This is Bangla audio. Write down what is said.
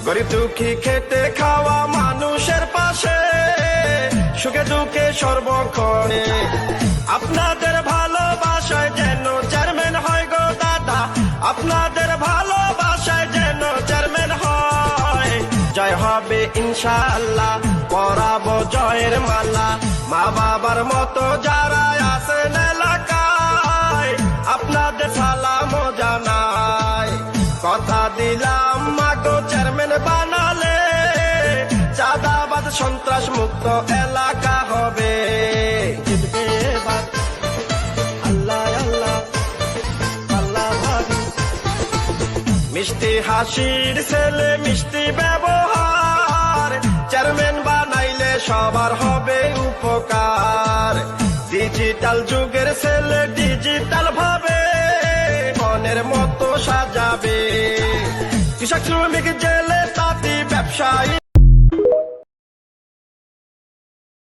গরিব দুঃখী খেটে খাওয়া মানুষের পাশে, সুখে দুঃখে সর্বক্ষণে। আপনাদের ভালোবাসায় যেন চেয়ারম্যান হয় গো দাদা, আপনাদের ভালোবাসায় যেন চেয়ারম্যান হয়। জয় হবে ইনশাআল্লাহ, পরাবো জয়ের মালা। মা বাবার মতো যারা আছেন এলাকায়, আপনাদের সালাম জানাই। কথা দিলাম মাগো চেয়ারম্যান বানালে, চাঁদাবাদ সন্ত্রাস মুক্ত এলাকা হবে। জিতবে এবার আল্লাহ আল্লাহ আল্লাহ ভাবি। মিষ্টি হাসির ছেলে মিষ্টি ব্যবহার, চেয়ারম্যান বানাইলে সবার হবে উপকার। ডিজিটাল যুগের ছেলে ডিজিটাল ভাবে মনের মতো সাজাবে। কৃষক শ্রমিক জেলে